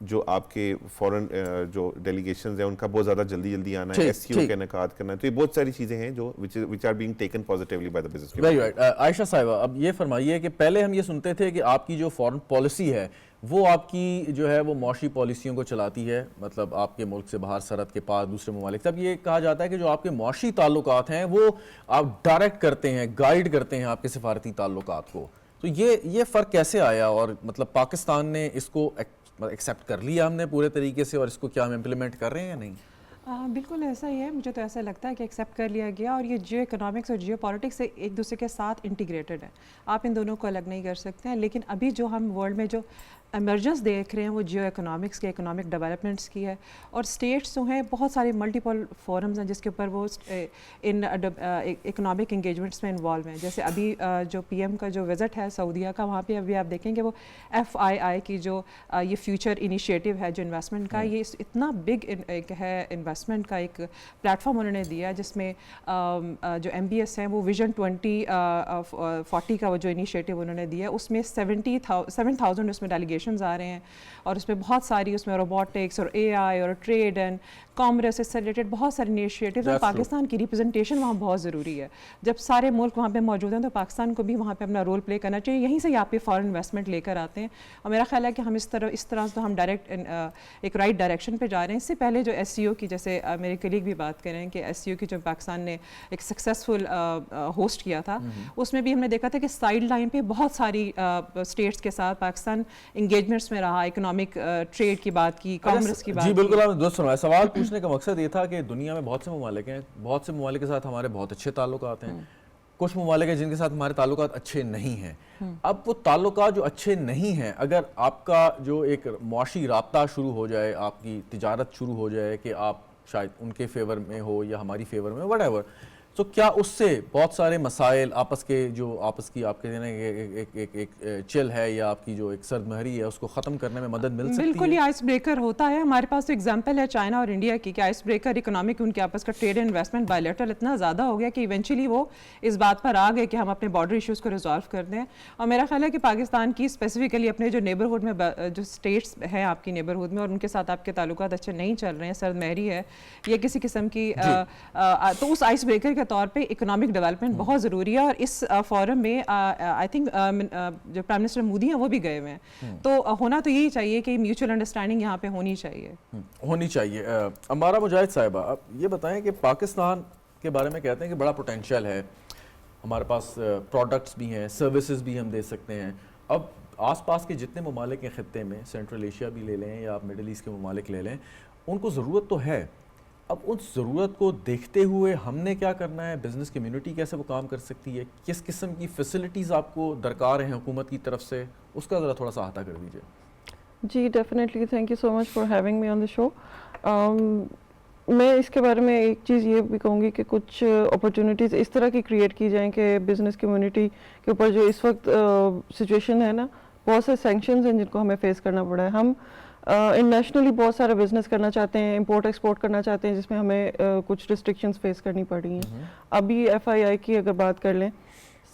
جو آپ کے فورن جو ڈیلیگیشنز ہیں ان کا بہت زیادہ جلدی آنا ہے, ایس سی او کا انعقاد کرنا ہے, تو یہ بہت ساری چیزیں ہیں جو which are being taken positively by the business community. Very right. Aisha صاحبہ, اب یہ فرمائیے کہ پہلے ہم یہ سنتے تھے کہ آپ کی جو فورن پالیسی ہے وہ آپ کی جو ہے وہ معاشی پالیسیوں کو چلاتی ہے, مطلب آپ کے ملک سے باہر سرحد کے پاس دوسرے ممالک سے. اب یہ کہا جاتا ہے کہ جو آپ کے معاشی تعلقات ہیں وہ آپ ڈائریکٹ کرتے ہیں, گائیڈ کرتے ہیں آپ کے سفارتی تعلقات کو. تو یہ فرق کیسے آیا, اور مطلب پاکستان نے اس کو ایکسیپٹ کر لیا ہم نے پورے طریقے سے, اور اس کو کیا ہم امپلیمنٹ کر رہے ہیں یا نہیں؟ بالکل ایسا ہی ہے, مجھے تو ایسا لگتا ہے کہ ایکسیپٹ کر لیا گیا, اور یہ جیو اکنامکس اور جیو پالیٹکس ایک دوسرے کے ساتھ انٹیگریٹڈ ہے, آپ ان دونوں کو الگ نہیں کر سکتے ہیں. لیکن ابھی جو ہم ورلڈ میں جو ایمرجنس دیکھ رہے ہیں وہ جیو اکنامکس کے, اکنامک ڈیولپمنٹس کی ہے, اور اسٹیٹس جو ہیں بہت سارے ملٹیپل فورمز ہیں جس کے اوپر وہ ان اکنامک انگیجمنٹس میں انوالو ہیں. جیسے ابھی جو پی ایم کا جو وزٹ ہے سعودیہ کا, وہاں پہ ابھی آپ دیکھیں گے وہ FII کی جو یہ فیوچر انیشیٹو ہے جو انویسٹمنٹ کا, یہ اتنا بگ ہے انویسٹمنٹ کا ایک پلیٹ فارم انہوں نے دیا جس میں جو MBS ہیں وہ ویژن 2040 کا وہ جو انیشیٹو انہوں نے دیا, اس میں 7,000 اس میں ڈیلیگیشنز آ رہے ہیں, اور اس میں بہت ساری اس میں روبوٹکس اور AI اور ٹریڈ اینڈ کامرس سے ریلیٹڈ بہت سارے انیشیٹیوز ہیں. پاکستان کی ریپرزنٹیشن وہاں بہت ضروری ہے. جب سارے ملک وہاں پہ موجود ہیں تو پاکستان کو بھی وہاں پہ اپنا رول پلے کرنا چاہیے. یہیں سے ہی آپ کے فارن انویسٹمنٹ لے کر آتے ہیں, اور میرا خیال ہے کہ ہم اس طرح سے تو ہم ڈائریکٹ ایک رائٹ ڈائریکشن پہ جا رہے ہیں. اس سے پہلے جو SCO کی, جیسے میرے کلیگ بھی بات کریں کہ SCO کی جو پاکستان نے ایک سکسیزفل ہوسٹ کیا تھا, اس میں بھی ہم نے دیکھا تھا کہ سائڈ لائن پہ بہت ساری اسٹیٹس کے ساتھ پاکستان انگیجمنٹس میں رہا, اکنامک ٹریڈ کی بات کی, کامرس کی بات کی. جی بالکل, آپ نے درست فرمایا. سوال پوچھنے کا مقصد یہ تھا کہ دنیا میں بہت سے ممالک ہیں, بہت سے ممالک کے ساتھ ہمارے بہت اچھے تعلقات ہیں, کچھ ممالک ہیں جن کے ساتھ ہمارے تعلقات اچھے نہیں ہیں. اب وہ تعلقات جو اچھے نہیں ہیں, اگر آپ کا جو ایک معاشی رابطہ شروع ہو جائے, آپ کی تجارت شروع ہو جائے کہ آپ شاید ان کے فیور میں ہو یا ہماری فیور میں, وٹ ایور, تو کیا اس سے بہت سارے مسائل آپس کی آپ کہتے ہیں ایک چل ہے یا آپ کی جو ایک سرد مہری ہے اس کو ختم کرنے میں مدد مل سکتی ہے؟ بالکل, یہ آئس بریکر ہوتا ہے. ہمارے پاس تو ایگزامپل ہے چائنا اور انڈیا کی کہ آئس بریکر اکنامک ان کے آپس کا ٹریڈ اینڈ انویسٹمنٹ بائیلیٹرل اتنا زیادہ ہو گیا کہ ایونچولی وہ اس بات پر آ گئے کہ ہم اپنے بارڈر ایشوز کو ریزالو کر دیں. اور میرا خیال ہے کہ پاکستان کی اسپیسیفکلی اپنے جو نیبرہڈ میں جو اسٹیٹس ہیں آپ کی نیبرہڈ میں, اور ان کے ساتھ آپ کے تعلقات اچھے نہیں چل رہے ہیں, سرد مہری ہے یا کسی قسم کی, تو اس آئس بریکر کے طور پہ اکنامک ڈیولپمنٹ بہت ضروری ہے. اور اس فورم میں آئی تھنک جو پرائم منسٹر مودی ہیں وہ بھی گئے ہوئے ہیں, تو ہونا تو یہی چاہیے کہ میوچل انڈرسٹینڈنگ یہاں پہ ہونی چاہیے. امارہ مجاہد صاحبہ, اب یہ بتائیں کہ پاکستان کے بارے میں کہتے ہیں کہ بڑا پوٹینشیل ہے, ہمارے پاس پروڈکٹس بھی ہیں, سروسز بھی ہم دے سکتے ہیں. اب آس پاس کے جتنے ممالک ہیں خطے میں, سینٹرل ایشیا بھی لے لیں یا آپ مڈل ایسٹ کے ممالک لے لیں, ان کو ضرورت تو ہے. اب ان ضرورت کو دیکھتے ہوئے ہم نے کیا کرنا ہے, بزنس کمیونٹی کیسے وہ کام کر سکتی ہے, کس قسم کی فیسلٹیز آپ کو درکار ہیں حکومت کی طرف سے, اس کا ذرا تھوڑا سا احاطہ کر دیجیے. جی definitely, thank you so much for having me on the show. میں اس کے بارے میں ایک چیز یہ بھی کہوں گی کہ کچھ اپرچونیٹیز اس طرح کی کریٹ کی جائیں کہ بزنس کمیونٹی کے اوپر جو اس وقت سچویشن ہے نا, بہت سے سینکشنز ہیں جن کو ہمیں فیس کرنا پڑا ہے. ہم انٹرنیشنلی بہت سارا بزنس کرنا چاہتے ہیں, امپورٹ ایکسپورٹ کرنا چاہتے ہیں, جس میں ہمیں کچھ ریسٹرکشنز فیس کرنی پڑ رہی ہیں. ابھی FII کی اگر بات کر لیں,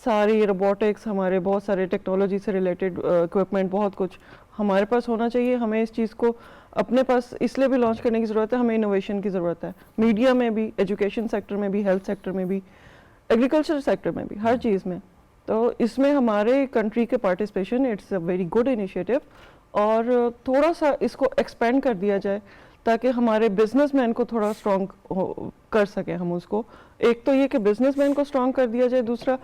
ساری روبوٹکس, ہمارے بہت سارے ٹیکنالوجی سے ریلیٹڈ اکوپمنٹ, بہت کچھ ہمارے پاس ہونا چاہیے. ہمیں اس چیز کو اپنے پاس اس لیے بھی لانچ کرنے کی ضرورت ہے, ہمیں انوویشن کی ضرورت ہے. میڈیا میں بھی, ایجوکیشن سیکٹر میں بھی, ہیلتھ سیکٹر میں بھی, ایگریکلچر سیکٹر میں بھی, ہر چیز میں. تو اس میں ہمارے کنٹری کے participation, it's a very good initiative, اور تھوڑا سا اس کو ایکسپینڈ کر دیا جائے تاکہ ہمارے بزنس مین کو تھوڑا اسٹرانگ کر سکیں ہم اس کو. ایک تو یہ کہ بزنس مین کو اسٹرانگ کر دیا جائے, دوسرا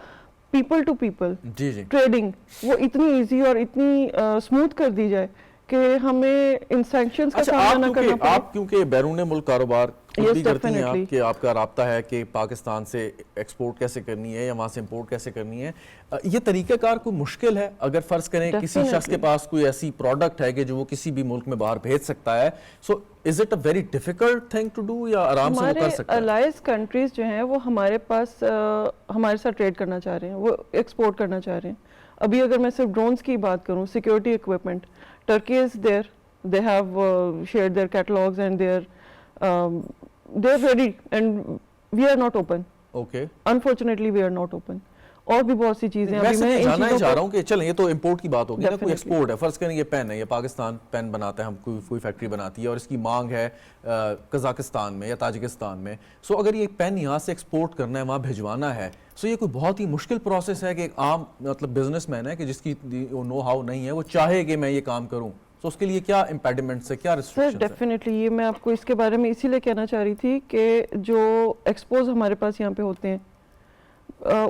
پیپل ٹو پیپل ٹریڈنگ وہ اتنی ایزی اور اتنی اسموتھ کر دی جائے کہ ہمیں ان سینکشنز کا سامنا نہ کرنا پڑے. آپ کیونکہ بیرون ملک کاروبار بھی کرتی ہیں, آپ کہ آپ کا رابطہ ہے کہ پاکستان سے ایکسپورٹ کیسے کرنی ہے یا وہاں سے امپورٹ کیسے کرنی ہے, یہ طریقہ کار کوئی مشکل ہے؟ اگر فرض کریں کسی شخص کے پاس کوئی ایسی پروڈکٹ ہے کہ جو وہ کسی بھی ملک میں باہر بھیج سکتا ہے, so is it a very difficult thing to do یا آرام سے وہ کر سکتا ہے؟ ہمارے الائز کنٹریز جو ہیں وہ ہمارے پاس ہمارے ساتھ ٹریڈ کرنا چاہ رہے ہیں, وہ ایکسپورٹ کرنا چاہ رہے ہیں. ابھی اگر میں صرف ڈرونز کی بات کروں, security equipment, Turkey is there, they have shared their catalogs and they're ready, and we are not open. Okay. Unfortunately we are not open. اور بھی بہت سی چیزیں. میں ابھی میں ان جاننا چیزوں چاہ کو رہا ہوں کہ چلیں یہ تو امپورٹ کی بات ہوگی نا, کوئی Definitely. ایکسپورٹ ہے, فرض کریں یہ پین ہے, یہ پاکستان پین بناتا ہے, ہم کوئی فیکٹری بناتی ہے اور اس کی مانگ ہے قزاقستان میں یا تاجکستان میں, سو اگر یہ پین یہاں سے ایکسپورٹ کرنا ہے, وہاں بھجوانا ہے, سو یہ کوئی بہت ہی مشکل پروسیس ہے کہ ایک عام مطلب بزنس مین ہے کہ جس کی نو ہاؤ نہیں ہے, وہ چاہے کہ میں یہ کام کروں, سو اس کے لیے کیا امپیڈیمنٹس ہے, کیا سر ریسٹرکشنز ہیں؟ ڈیفینیٹلی یہ میں آپ کو اس کے بارے میں اسی لیے کہنا چاہ رہی تھی کہ جو ایکسپوز ہمارے پاس یہاں پہ ہوتے ہیں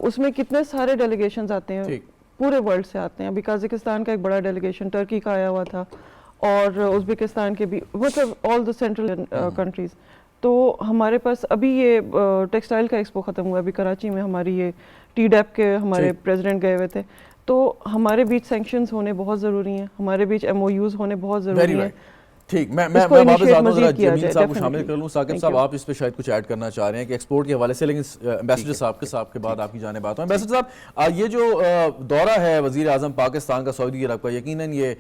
اس میں کتنے سارے ڈیلیگیشنز آتے ہیں, ٹھیک, پورے ورلڈ سے آتے ہیں. ابھی قازقستان کا ایک بڑا ڈیلیگیشن ٹرکی کا آیا ہوا تھا, اور ازبکستان کے بھی, مطلب آل دا سینٹرل کنٹریز. تو ہمارے پاس ابھی یہ ٹیکسٹائل کا ایکسپو ختم ہوا, ابھی کراچی میں ہماری یہ ٹی ڈیپ کے ہمارے پریزیڈنٹ گئے ہوئے تھے. تو ہمارے بیچ سینکشنز ہونے بہت ضروری ہیں, ہمارے بیچ ایم او یوز ہونے بہت ضروری ہیں. ٹھیک, میں اس کو واپس initiate آتا ہوں, ذرا مزید کیا جمیل جائے, صاحب کو شامل definitely. کر لوں. ثاقب Thank صاحب you. آپ اس پہ شاید کچھ ایڈ کرنا چاہ رہے ہیں کہ ایکسپورٹ کے حوالے سے, لیکن امبیسڈر صاحب کے بعد آپ کی جانب آتا ہوں. امبیسڈر صاحب, یہ جو دورہ ہے وزیر اعظم پاکستان کا سعودی عرب کا, یقیناً یہ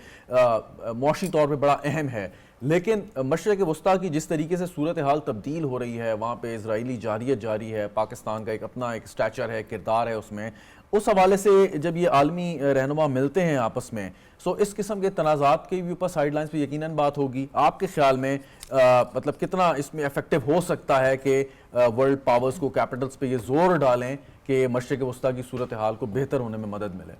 معاشی طور پہ بڑا اہم ہے, لیکن مشرق وسطیٰ کی جس طریقے سے صورتحال تبدیل ہو رہی ہے, وہاں پہ اسرائیلی جارحیت جاری ہے, پاکستان کا ایک اپنا ایک اسٹیچر ہے, کردار ہے اس میں, اس حوالے سے جب یہ عالمی رہنما ملتے ہیں آپس میں, سو اس قسم کے تنازعات کے بھی اوپر سائیڈ لائنز پہ یقیناً بات ہوگی. آپ کے خیال میں مطلب کتنا اس میں افیکٹو ہو سکتا ہے کہ ورلڈ پاورز کو, کیپٹلز پہ یہ زور ڈالیں کہ مشرق وسطیٰ کی صورتحال کو بہتر ہونے میں مدد ملے؟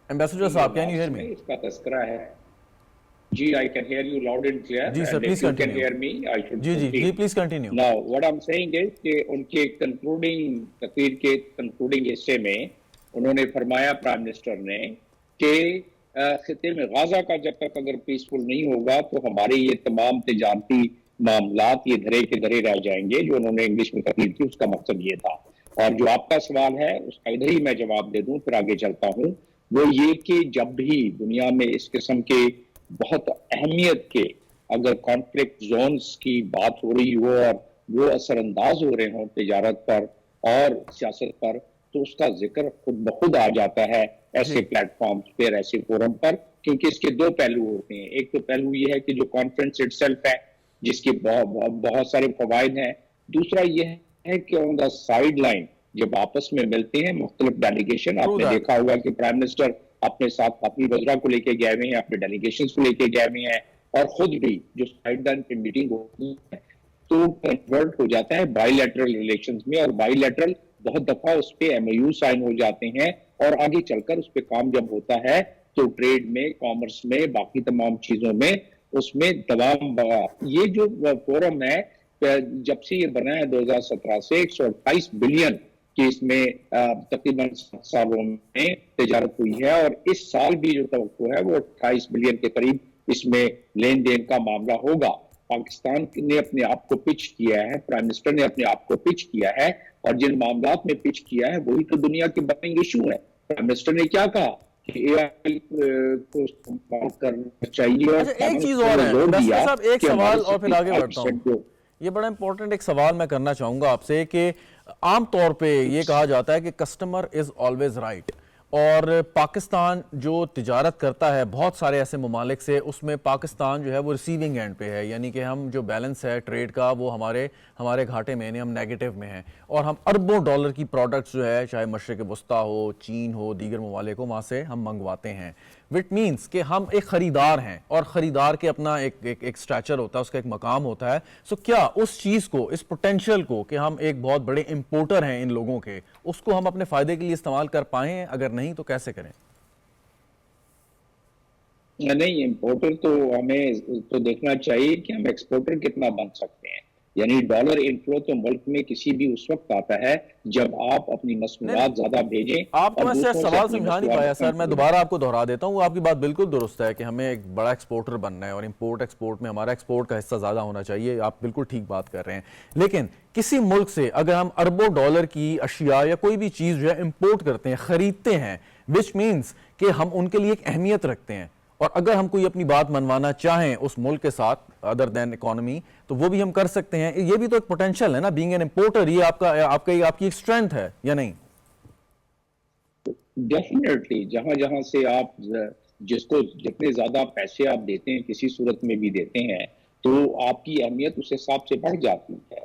ایمبیسڈر صاحب, کین یو ہیئر می؟ اس کا تذکرہ ہے. جی, I can hear you loud and clear. جی sir, please If you can continue. hear me, I should جی proceed. Please continue. Now, what I'm saying is کہ ان کے تقریر کے کنکلوڈنگ حصے میں انہوں نے فرمایا, پرائم منسٹر نے, کہ خطے میں غزہ کا جب تک اگر پیسفل نہیں ہوگا تو ہمارے یہ تمام تجارتی معاملات یہ دھرے کے دھرے رہ جائیں گے. جو انہوں نے انگلش میں تقریر کی, اس کا مقصد یہ تھا. اور جو آپ کا سوال ہے اس کا ادھر ہی میں جواب دے دوں, پھر آگے چلتا ہوں. وہ یہ کہ جب بھی دنیا میں اس قسم کے بہت اہمیت کے اگر کانفلکٹ زونز کی بات ہو رہی ہو اور وہ اثر انداز ہو رہے ہوں تجارت پر اور سیاست پر, تو اس کا ذکر خود بخود آ جاتا ہے ایسے پلیٹ فارمز پر, ایسے فورم پر, کیونکہ اس کے دو پہلو ہوتے ہیں. ایک تو پہلو یہ ہے کہ جو کانفرنس اٹ سیلف ہے جس کے بہت سارے فوائد ہیں. دوسرا یہ ہے کہ آن دا سائیڈ لائن جب آپس میں ملتے ہیں مختلف ڈیلیگیشن, آپ نے دیکھا ہوگا کہ پرائم منسٹر اپنے ساتھ اپنی وزراء کو لے کے گئے ہوئے ہیں, اپنے ڈیلیگیشنز کو لے کے گئے ہوئے ہیں, اور خود بھی جو سائیڈ لائن پہ میٹنگ ہوتی ہے تو کنورٹ ہو جاتا ہے بائی لیٹرل ریلیشنز میں, اور بائی لیٹرل بہت دفعہ اس پہ ایم او یو سائن ہو جاتے ہیں, اور آگے چل کر اس پہ کام جب ہوتا ہے تو ٹریڈ میں, کامرس میں, باقی تمام چیزوں میں اس میں دوام. یہ جو فورم ہے جب سے یہ بنا ہے 2017 سے 128 بلین کی اس میں تقریباً 7 سالوں میں تجارت ہوئی ہے, اور اس سال بھی جو توقع ہے وہ 28 بلین کے قریب اس میں لین دین کا معاملہ ہوگا. پاکستان نے اپنے آپ کو پچ کیا ہے, پرائم منسٹر نے اپنے آپ کو پچ کیا ہے, اور جن معاملات میں پچ کیا ہے وہی تو دنیا کے برننگ ایشو ہیں. پرائم منسٹر نے کیا کہا کہ اے آئی کو استعمال کرنا چاہیے, اور ایک چیز اور ہے امبیسڈر صاحب, ایک سوال اور پھر آگے بڑھتا ہوں. یہ بڑا امپورٹنٹ ایک سوال میں کرنا چاہوں گا آپ سے کہ عام طور پہ یہ کہا جاتا ہے کہ کسٹمر از آلویز رائٹ, اور پاکستان جو تجارت کرتا ہے بہت سارے ایسے ممالک سے, اس میں پاکستان جو ہے وہ ریسیونگ اینڈ پہ ہے, یعنی کہ ہم جو بیلنس ہے ٹریڈ کا وہ ہمارے گھاٹے میں, یعنی ہم نیگیٹو میں ہیں, اور ہم اربوں ڈالر کی پروڈکٹس جو ہے چاہے مشرق وسطیٰ ہو, چین ہو, دیگر ممالک ہو, وہاں سے ہم منگواتے ہیں. وٹ مینس کہ ہم ایک خریدار ہیں, اور خریدار کے اپنا ایک سٹیچر ہوتا ہے, اس کا ایک مقام ہوتا ہے. سو کیا اس چیز کو, اس پوٹینشیل کو کہ ہم ایک بہت بڑے امپورٹر ہیں ان لوگوں کے, اس کو ہم اپنے فائدے کے لیے استعمال کر پائیں؟ اگر نہیں تو کیسے کریں؟ نہیں, امپورٹر تو ہمیں تو دیکھنا چاہیے کہ ہم ایکسپورٹر کتنا بن سکتے ہیں. یعنی ڈالر انفلو تو ملک میں کسی بھی اس وقت آتا ہے جب آپ اپنی مصنوعات زیادہ بھیجیں. آپ کو میں سوال سمجھا نہیں پایا سر, میں دوبارہ آپ کو دہرا دیتا ہوں. آپ کی بات بالکل درست ہے کہ ہمیں ایک بڑا ایکسپورٹر بننا ہے, اور امپورٹ ایکسپورٹ میں ہمارا ایکسپورٹ کا حصہ زیادہ ہونا چاہیے, آپ بالکل ٹھیک بات کر رہے ہیں. لیکن کسی ملک سے اگر ہم اربوں ڈالر کی اشیاء یا کوئی بھی چیز جو ہے امپورٹ کرتے ہیں, خریدتے ہیں, وچ مینس کہ ہم ان کے لیے ایک اہمیت رکھتے ہیں, اور اگر ہم کوئی اپنی بات منوانا چاہیں اس ملک کے ساتھ ادر دین اکانومی, تو وہ بھی ہم کر سکتے ہیں. یہ بھی تو ایک پوٹینشیل ہے نا, بینگ این امپورٹر, یہ آپ کی ایک اسٹرینتھ ہے یا نہیں؟ ڈیفینیٹلی جہاں سے آپ جس کو جتنے زیادہ پیسے آپ دیتے ہیں, کسی صورت میں بھی دیتے ہیں, تو آپ کی اہمیت اس حساب سے بڑھ جاتی ہے.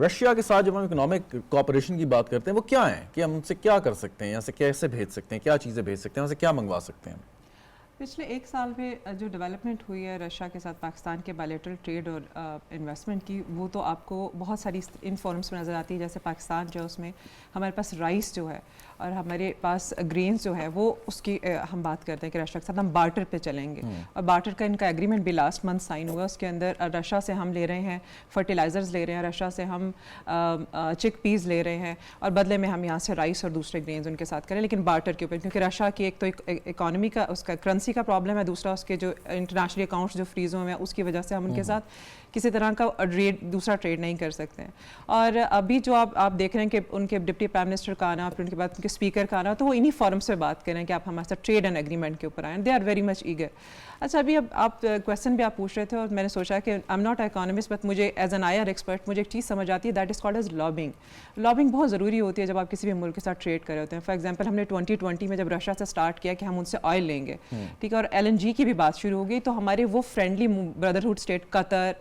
رشیا کے ساتھ جب ہم اکنامک کوآپریشن کی بات کرتے ہیں وہ کیا ہیں کہ ہم ان سے کیا کر سکتے ہیں، یہاں سے کیسے بھیج سکتے ہیں، کیا چیزیں بھیج سکتے ہیں، یہاں سے کیا منگوا سکتے ہیں؟ پچھلے ایک سال میں جو ڈیولپمنٹ ہوئی ہے رشیا کے ساتھ پاکستان کے بائلیٹرل ٹریڈ اور انویسٹمنٹ کی، وہ تو آپ کو بہت ساری ان فورمس میں نظر آتی ہے. جیسے پاکستان جو ہے اس میں ہمارے پاس رائس جو ہے اور ہمارے پاس گرینز جو ہے وہ اس کی ہم بات کرتے ہیں کہ رشیا کے ساتھ ہم بارٹر پہ چلیں گے. اور بارٹر کا ان کا ایگریمنٹ بھی لاسٹ منتھ سائن ہوا. اس کے اندر رشیا سے ہم لے رہے ہیں فرٹیلائزرز لے رہے ہیں، رشیا سے ہم چک پیز لے رہے ہیں اور بدلے میں ہم یہاں سے رائس اور دوسرے گرینز ان کے ساتھ کریں، لیکن بارٹر کے اوپر، کیونکہ رشیا کی ایک تو اکانومی کا اس کا کرنسی کا پرابلم ہے، دوسرا اس کے جو انٹرنیشنل اکاؤنٹس جو فریز ہوئے ہیں اس کی وجہ سے ہم ان کے ساتھ کسی طرح کا دوسرا ٹریڈ نہیں کر سکتے ہیں. اور ابھی جو آپ دیکھ رہے ہیں کہ ان کے ڈپٹی پرائم منسٹر کا آنا، پھر ان کے بعد ان کے اسپیکر کا آنا، تو وہ انہی فورمس پہ بات کریں کہ آپ ہمارے ساتھ ٹریڈ اینڈ ایگریمنٹ کے اوپر آئیں. They are very much eager. اچھا ابھی اب آپ کویسچن بھی آپ پوچھ رہے تھے اور میں نے سوچا کہ I am not economist but مجھے ایز این IR ایکسپرٹ مجھے ایک چیز سمجھ آتی ہے، that is called as lobbying. Lobbying بہت ضروری ہوتی ہے جب آپ کسی بھی ملک کے ساتھ ٹریڈ کر رہے ہوتے ہیں. فار ایگزامپل ہم نے 2020 میں جب رشیا سے اسٹارٹ کیا کہ ہم ان سے آئل لیں گے، ٹھیک ہے، اور LNG کی بھی بات شروع ہو گئی، تو ہمارے وہ فرینڈلی بردرہڈ اسٹیٹ قطر،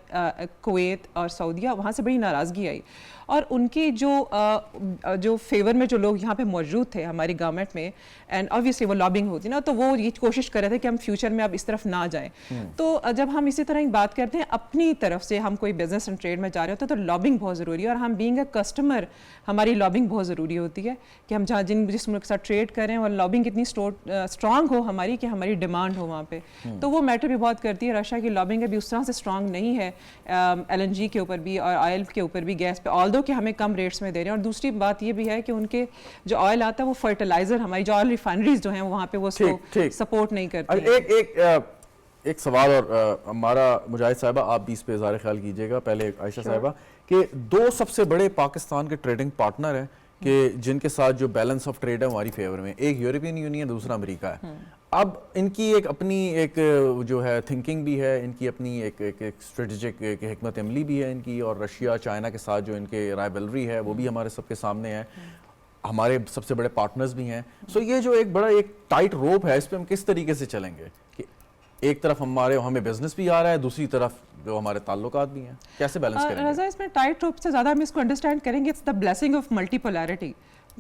کویت اور سعودیہ، وہاں سے بڑی ناراضگی آئی. اور ان کی جو فیور میں جو لوگ یہاں پہ موجود تھے ہماری گورنمنٹ میں، اینڈ آبویسلی وہ لابنگ ہوتی نا، تو وہ یہ کوشش کر رہے تھے کہ ہم فیوچر میں اب اس طرف نہ جائیں. تو جب ہم اسی طرح بات کرتے ہیں اپنی طرف سے، ہم کوئی بزنس اینڈ ٹریڈ میں جا رہے ہوتے ہیں تو لابنگ بہت ضروری ہے. اور ہم بینگ اے کسٹمر ہماری لابنگ بہت ضروری ہوتی ہے کہ ہم جہاں جس ملک کے ساتھ ٹریڈ کریں اور لابنگ اتنی اسٹرانگ ہو ہماری کہ ہماری ڈیمانڈ ہو وہاں پہ. تو وہ میٹر بھی بہت کرتی ہے. رشیا کی لابنگ ابھی اس طرح سے اسٹرانگ نہیں ہے LNG کے اوپر بھی اور آئل کے اوپر بھی، گیس پہ، آلدو کہ ہمیں کم ریٹس میں دے رہے ہیں. اور دوسری بات یہ بھی ہے کہ ان کے جو آئل آتا ہے وہ فرٹیلائزر، ہماری جو آئل ریفائنریز جو ہیں وہاں پہ وہ اس کو سپورٹ نہیں کرتی. ایک سوال اور ہمارا مجاہد صاحبہ آپ بھی اس پہ اظہار خیال کیجیے گا، پہلے عائشہ صاحبہ، کہ دو سب سے بڑے پاکستان کے ٹریڈنگ پارٹنر ہیں کہ جن کے ساتھ جو بیلنس آف ٹریڈ ہے ہماری فیور میں، ایک یورپین یونین، دوسرا امریکہ ہے. اب ان کی ایک اپنی ایک جو ہے تھنکنگ بھی ہے، ان کی اپنی ایک اسٹریٹجک ایک حکمت عملی بھی ہے ان کی، اور رشیا چائنا کے ساتھ جو ان کے رائیولری ہے وہ بھی ہمارے سب کے سامنے ہے، ہمارے سب سے بڑے پارٹنرز بھی ہیں. سو یہ جو ایک بڑا ایک ٹائٹ روپ ہے، اس پہ ہم کس طریقے سے چلیں گے کہ ایک طرف ہمیں بزنس بھی آ رہا ہے، دوسری طرف جو ہمارے تعلقات بھی ہیں، کیسے بیلنس کریں گے؟ رضا اس میں ٹائٹ روپ سے زیادہ ہم اس کو انڈرسٹینڈ کریں گے، it's the blessing of multi polarity.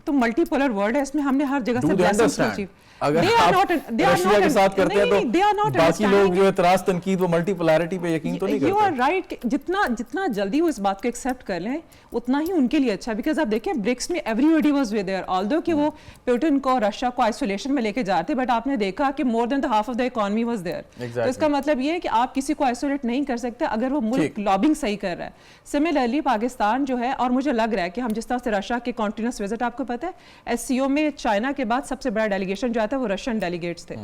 تو ملٹی پولر ورلڈ ہے، اس میں ہم نے ہر جگہ سے بلیسنگز کو اچیو. اگر آپ رشیا کے ساتھ کرتے ہیں تو باقی لوگ جو اعتراض تنقید وہ ملٹی پولارٹی پہ یقین تو نہیں کرتے. You are right. جتنا جلدی وہ اس بات کو ایکسیپٹ کر لیں اتنا ہی ان کے لیے اچھا. بیکاز آپ دیکھیں برکس میں everybody was there, although کہ وہ پیوٹن کو رشیا کو آئسولیشن میں لے کے جاتے، بٹ آپ نے دیکھا کہ more than the half of the economy was there. تو اس کا مطلب یہ ہے کہ آپ کسی کو آئسولیٹ نہیں کر سکتے اگر وہ ملک لابنگ صحیح کر رہا ہے. سملرلی پاکستان جو ہے، اور مجھے لگ رہا ہے کہ ہم جس طرح سے رشیا کے کنٹینیوس وزٹ، آپ کو پتہ ہے SCO میں چائنا کے بعد سب سے بڑا ڈیلیگیشن جو آتا ہے وہ رشین ڈیلیگیٹس تھے.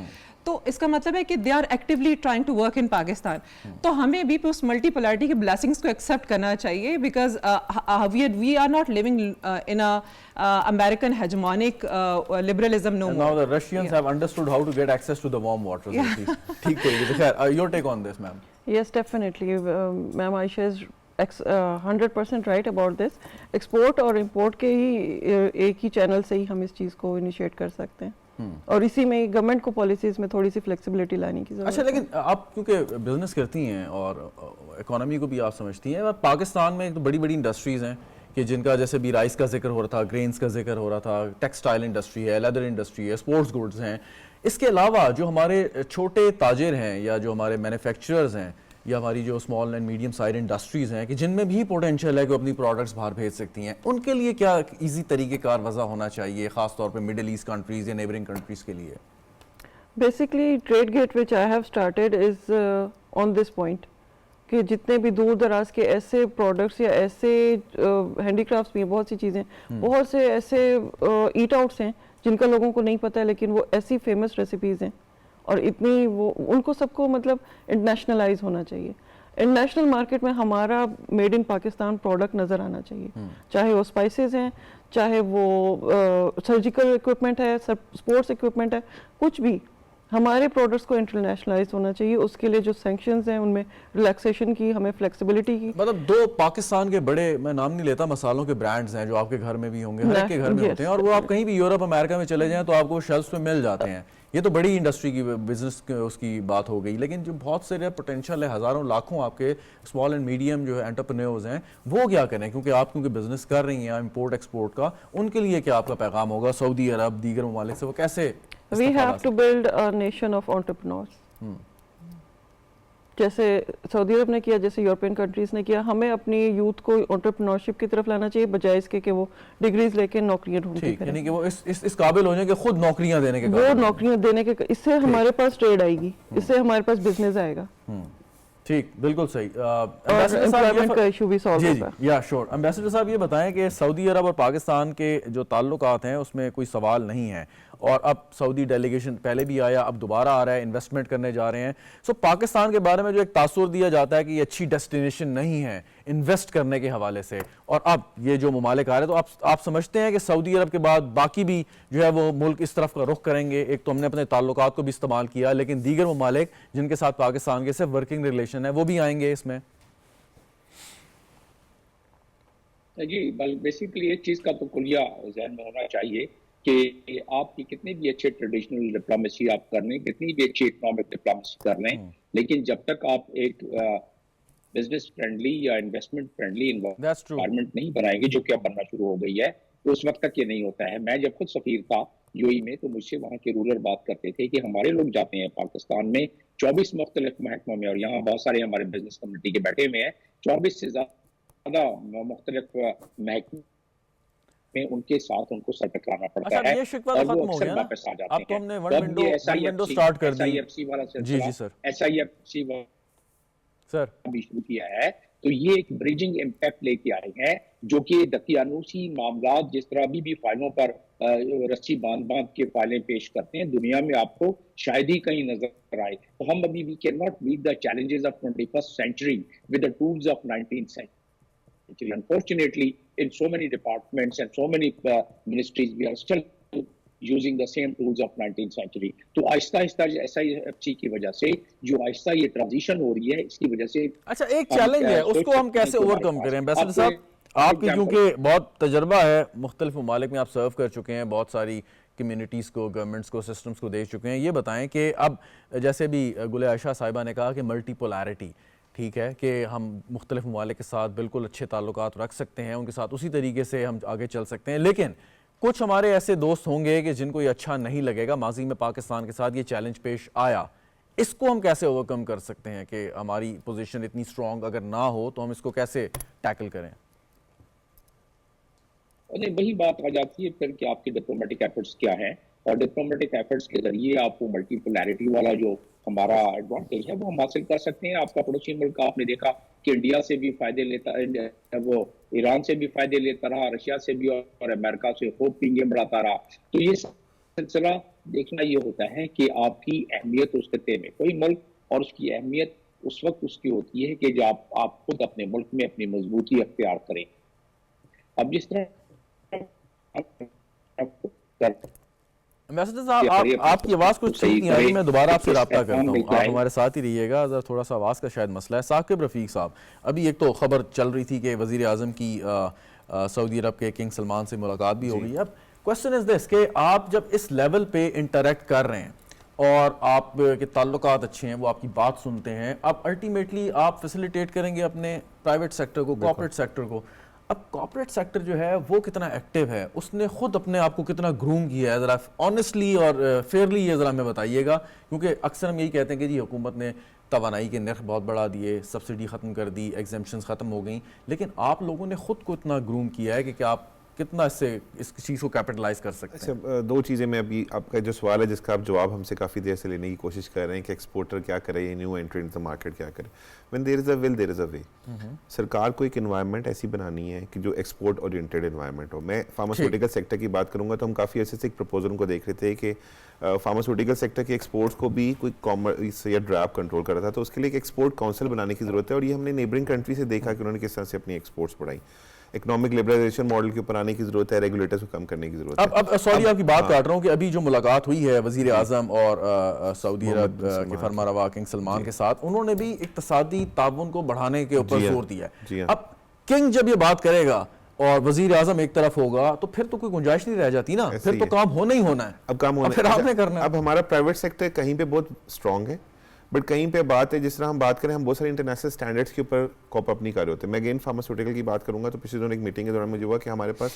تو اس کا مطلب ہے کہ they are actually trying to work in Pakistan. تو ہمیں بھی اس ملٹی پولارٹی کے بلیسنگس کو ایکسیپٹ کرنا چاہیے، because we are not living in American hegemonic liberalism no more. Now the Russians have understood how to get access to the warm waters. ٹھیک ہے. Your take on this, ma'am? Yes, definitely. Ma'am Aisha is 100% right about this. Export اور import کے ہی ایک ہی channel سے ہی ہم اس چیز کو initiate کر سکتے ہیں، اور اسی میں گورنمنٹ کو پالیسیز میں تھوڑی سی فلیکسیبلٹی لانے کی ضرورت ہے. اچھا، لیکن آپ کیونکہ بزنس کرتی ہیں اور اکانومی کو بھی آپ سمجھتی ہیں، پاکستان میں بڑی بڑی انڈسٹریز ہیں کہ جن کا جیسے بھی رائس کا ذکر ہو رہا تھا، گرینز کا ذکر ہو رہا تھا، ٹیکسٹائل انڈسٹری ہے، لیدر انڈسٹری ہے، اسپورٹس گڈز ہیں. اس کے علاوہ جو ہمارے چھوٹے تاجر ہیں یا جو ہمارے مینوفیکچررز ہیں یا ہماری جو small and medium size industries ہیں کہ جن میں بھی پوٹینشیل ہے کہ اپنی پروڈکٹس باہر بھیج سکتی ہیں، ان کے لیے کیا ایزی طریقہ کار وضع ہونا چاہیے، خاص طور پہ مڈل ایسٹ کنٹریز یا نیبرنگ کنٹریز کے لیے؟ Basically trade gate which I have started is on this point کہ جتنے بھی دور دراز کے ایسے پروڈکٹس یا ایسے ہینڈی کرافٹس بھی ہیں، بہت سی چیزیں، بہت سے ایسے ایٹ آؤٹس ہیں جن کا لوگوں کو نہیں پتہ ہے، لیکن وہ ایسی فیمس ریسیپیز ہیں اور اتنی وہ ان کو سب کو مطلب انٹرنیشنلائز ہونا چاہیے. انٹرنیشنل مارکیٹ میں ہمارا میڈ ان پاکستان پروڈکٹ نظر آنا چاہیے، چاہے وہ اسپائسیز ہیں، چاہے وہ سرجیکل اکوپمنٹ ہے، اسپورٹس اکوپمنٹ ہے، کچھ بھی ہمارے پروڈکٹس کو انٹرنیشنلائز ہونا چاہیے. اس کے لیے جو سینکشنز ہیں ان میں ریلیکسیشن کی، ہمیں فلیکسیبلٹی کی. مطلب دو پاکستان کے بڑے، میں نام نہیں لیتا، مسالوں کے برانڈز ہیں جو آپ کے گھر میں بھی ہوں گے، ہر ایک کے گھر میں ہوتے ہیں، اور وہ آپ کہیں بھی یورپ امریکہ میں چلے جائیں تو آپ کو شیلفز پہ مل جاتے ہیں. یہ تو بڑی انڈسٹری کی بزنس اس کی بات ہو گئی، لیکن جو بہت سے پوٹینشیل ہے، ہزاروں لاکھوں آپ کے اسمال اینڈ میڈیم جو ہے انٹرپرینیورز ہیں، وہ کیا کریں؟ کیونکہ آپ کیونکہ بزنس کر رہی ہیں امپورٹ ایکسپورٹ کا، ان کے لیے کیا آپ کا پیغام ہوگا؟ سعودی عرب دیگر ممالک سے وہ کیسے We have to build a nation of entrepreneurs. جیسے سعودی عرب نے کیا، جیسے یورپین کنٹریز نے کیا، ہمیں اپنی یوتھ کو انٹرپرینورشپ کی طرف لانا چاہیے، بجائے اس کے کہ وہ ڈگریز لے کے نوکریاں ڈھونڈتے ٹھیک، پھریں۔ یعنی کہ وہ اس قابل ہو جائیں کہ خود نوکریاں دینے کے وہ قابل نوکریاں دینے کے، اس سے ہمارے پاس ٹریڈ آئے گی، اس سے ہمارے پاس بزنس آئے گا، ٹھیک، بالکل صحیح۔ اور امپلائمنٹ کا ایشو بھی سالو جی ہوگا۔ یا شور امبیسڈر صاحب یہ بتائیں کہ سعودی عرب اور پاکستان کے جو تعلقات ہیں اس میں کوئی سوال نہیں ہے، اور اب سعودی ڈیلیگیشن پہلے بھی آیا، اب دوبارہ آ رہا ہے، انویسٹمنٹ کرنے جا رہے ہیں۔ سو پاکستان کے بارے میں جو ایک تاثر دیا جاتا ہے کہ یہ اچھی ڈیسٹینیشن نہیں ہے انویسٹ کرنے کے حوالے سے، اور اب یہ جو ممالک آ رہے ہیں، تو آپ سمجھتے ہیں کہ سعودی عرب کے بعد باقی بھی جو ہے وہ ملک اس طرف کا رخ کریں گے؟ ایک تو ہم نے اپنے تعلقات کو بھی استعمال کیا، لیکن دیگر ممالک جن کے ساتھ پاکستان کے صرف ورکنگ ریلیشن ہے، وہ بھی آئیں گے اس میں؟ جی، بیسیکلی ایک چیز کا تو کلیہ ذہن میں ہونا چاہیے کہ آپ کی کتنے بھی اچھے ٹریڈیشنل ڈپلومیسی آپ کر لیں، کتنی بھی اچھی اکنامک ڈپلومیسی کر لیں، لیکن جب تک آپ ایک بزنس فرینڈلی یا انویسٹمنٹ فرینڈلی انوائرمنٹ نہیں بنائیں گے، جو کہ اب بننا شروع ہو گئی ہے، تو اس وقت تک یہ نہیں ہوتا ہے۔ میں جب خود سفیر تھا یو اے میں، تو مجھ سے وہاں کے رولر بات کرتے تھے کہ ہمارے لوگ جاتے ہیں پاکستان میں 24 مختلف محکموں میں، اور یہاں بہت سارے ہمارے بزنس کمیونٹی کے بیٹھے ہوئے ہیں، 24 سے زیادہ مختلف محکموں میں ان کے ساتھ ان کو سر ٹکرانا پڑتا ہے، یہ شکوہ تو ختم ہو گیا نا؟ واپس آ جاتے اب ہیں۔ تو ہم نے ون ونڈو سٹارٹ کر دی۔ جی جی سر، ایس آئی ایف سی سر بھی شروع کیا ہے، تو یہ ایک بریجنگ امپیکٹ لے کے آئے ہیں، جو کہ دقیانوسی معاملات جس طرح ابھی بھی فائلوں پر رسی باندھ کے فائلیں پیش کرتے ہیں، دنیا میں آپ کو شاید ہی کہیں نظر آئے۔ تو ہم ابھی we cannot meet the challenges of 21st century with the tools of 19th century. Unfortunately, in so many departments and so many ministries, we are still using the same tools of 19th century. تو آہستہ آہستہ S I F C کی وجہ سے جو آہستہ یہ transition ہو رہی ہے، اس کی وجہ سے اچھا ایک چیلنج ہے، اس کو ہم کیسے اوور کم کریں؟ امبیسڈر صاحب آپ کی کیونکہ بہت تجربہ ہے، مختلف ممالک میں آپ سرو کر چکے ہیں، بہت ساری کمیونٹیز کو، گورنمنٹس کو، سسٹمز کو دیکھ چکے ہیں، یہ بتائیں کہ اب جیسے بھی گل عائشہ صاحبہ نے کہا کہ ملٹی پولیرٹی، ٹھیک ہے کہ ہم مختلف ممالک کے ساتھ بالکل اچھے تعلقات رکھ سکتے ہیں، ان کے ساتھ اسی طریقے سے ہم آگے چل سکتے ہیں، لیکن کچھ ہمارے ایسے دوست ہوں گے کہ جن کو یہ اچھا نہیں لگے گا، ماضی میں پاکستان کے ساتھ یہ چیلنج پیش آیا، اس کو ہم کیسے اوور کم کر سکتے ہیں کہ ہماری پوزیشن اتنی سٹرونگ اگر نہ ہو تو ہم اس کو کیسے ٹیکل کریں؟ وہی بات آ جاتی ہے پھر کہ آپ کے ڈپلومیٹک ایفرٹس کیا ہیں، اور ڈپلومیٹک ایفرٹس کے ذریعے آپ کو ملٹی پولیرٹی والا جو ہمارا ایڈوانٹیج ہے وہ ہم حاصل کر سکتے ہیں۔ آپ کا پڑوسی ملک آپ نے دیکھا کہ انڈیا سے بھی فائدے لیتا ہے، وہ ایران سے بھی فائدے لیتا رہا، رشیا سے بھی، اور امریکہ سے خوب پینگے بڑھاتا رہا۔ تو یہ سلسلہ دیکھنا یہ ہوتا ہے کہ آپ کی اہمیت اس خطے میں، کوئی ملک اور اس کی اہمیت اس وقت اس کی ہوتی ہے کہ جب آپ خود اپنے ملک میں اپنی مضبوطی اختیار کریں۔ اب جس طرح امبیسڈر صاحب آپ کی آواز کچھ ٹھیک نہیں آ رہی، میں دوبارہ آپ سے رابطہ کرتا ہوں، آپ ہمارے ساتھ ہی رہیے گا، ذرا تھوڑا سا آواز کا شاید مسئلہ ہے۔ ثاقب رفیق صاحب، ابھی ایک تو خبر چل رہی تھی کہ وزیر اعظم کی سعودی عرب کے کنگ سلمان سے ملاقات بھی ہو گئی۔ اب کوسچن از دس کہ آپ جب اس لیول پہ انٹریکٹ کر رہے ہیں اور آپ کے تعلقات اچھے ہیں، وہ آپ کی بات سنتے ہیں، اب الٹیمیٹلی آپ فیسیلیٹیٹ کریں گے اپنے پرائیویٹ سیکٹر کو، کارپوریٹ سیکٹر کو۔ اب کارپوریٹ سیکٹر جو ہے وہ کتنا ایکٹیو ہے، اس نے خود اپنے آپ کو کتنا گروم کیا ہے، ذرا آنیسٹلی اور فیئرلی یہ ذرا ہمیں بتائیے گا، کیونکہ اکثر ہم یہی کہتے ہیں کہ جی حکومت نے توانائی کے نرخ بہت بڑھا دیے، سبسڈی ختم کر دی، ایگزمپشنز ختم ہو گئیں، لیکن آپ لوگوں نے خود کو اتنا گروم کیا ہے کہ آپ کتنا اس چیز کو کیپٹلائز کر سکتے ہیں؟ اچھا، دو چیزیں میں ابھی آپ کا جو سوال ہے جس کا آپ جواب ہم سے کافی دیر سے لینے کی کوشش کر رہے ہیں کہ ایکسپورٹر کیا کرے، یہ new entry in the market کیا کرے۔ when there is a will there is a way. سرکار کو ایک انوائرمنٹ ایسی بنانی ہے کہ جو ایکسپورٹ اورینٹیڈ انوائرمنٹ ہو۔ میں فارماسیوٹیکل سیکٹر کی بات کروں گا تو ہم کافی عرصے سے ایک پروپوزل کو دیکھ رہے تھے کہ فارماسیوٹیکل سیکٹر کے ایکسپورٹس کو بھی کوئی کامرس یا ڈرافٹ کنٹرول کر رہا تھا، تو اس کے لیے ایک ایکسپورٹ کونسل بنانے کی ضرورت ہے، اور یہ ہم نے نیبرنگ کنٹری سے دیکھا کہ انہوں نے کس طرح سے اپنی ایکسپورٹس بڑھائی۔ اکنامک لبرلائزیشن ماڈل کے اوپر آنے کی ضرورت ہے، ریگولیٹرز کو کم کرنے کی ضرورت ہے۔ اب سوری آپ کی بات کاٹ رہا ہوں کہ ابھی جو ملاقات ہوئی ہے وزیر اعظم اور سعودی عرب کے فرما روا کنگ سلمان کے ساتھ، انہوں نے بھی اقتصادی تعاون کو بڑھانے کے اوپر زور دیا ہے۔ اب کنگ جب یہ بات کرے گا اور وزیر اعظم ایک طرف ہوگا تو پھر تو کوئی گنجائش نہیں رہ جاتی نا, پھر تو کام ہونا ہی ہونا ہے. اب کام ہونا پھر آپ نے کرنا ہے. اب ہمارا پرائیویٹ سیکٹر کہیں پہ بہت اسٹرانگ ہے, بٹ کہیں پہ بات ہے جس طرح ہم بات کریں, ہم بہت سارے انٹرنیشنل اسٹینڈرڈس کے اوپر کوپ اپ نہیں کر رہے ہوتے. میں اگین فارماسیوٹیکل کی بات کروں گا تو پچھلے دنوں ایک میٹنگ کے دوران مجھے ہوا کہ ہمارے پاس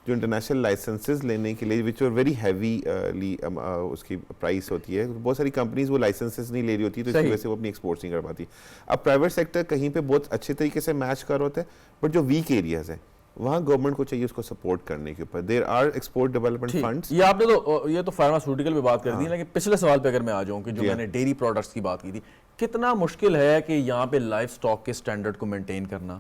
جو انٹرنیشنل لائسنسز لینے کے لیے وچ آر ویری ہیویلی اس کی پرائس ہوتی ہے, بہت ساری کمپنیز وہ لائسنسز نہیں لے رہی ہوتی, تو اس کی وجہ سے وہ اپنی ایکسپورٹس نہیں کر پاتی. اب پرائیویٹ سیکٹر کہیں پہ بہت اچھے طریقے سے میچ کر ہوتا ہے, بٹ جو ویک ایریاز ہیں وہاں گورنمنٹ کو چاہیے اس کو سپورٹ کرنے کے اوپر. There are export development funds. یہ آپ نے تو یہ تو فارماسیوٹیکل پہ بات کر دی, لیکن پچھلے سوال پہ اگر میں آ جاؤں کہ جو میں نے ڈیری پروڈکٹس کی بات کی تھی, کتنا مشکل ہے کہ یہاں پہ لائف سٹاک کے سٹینڈرڈ کو مینٹین کرنا,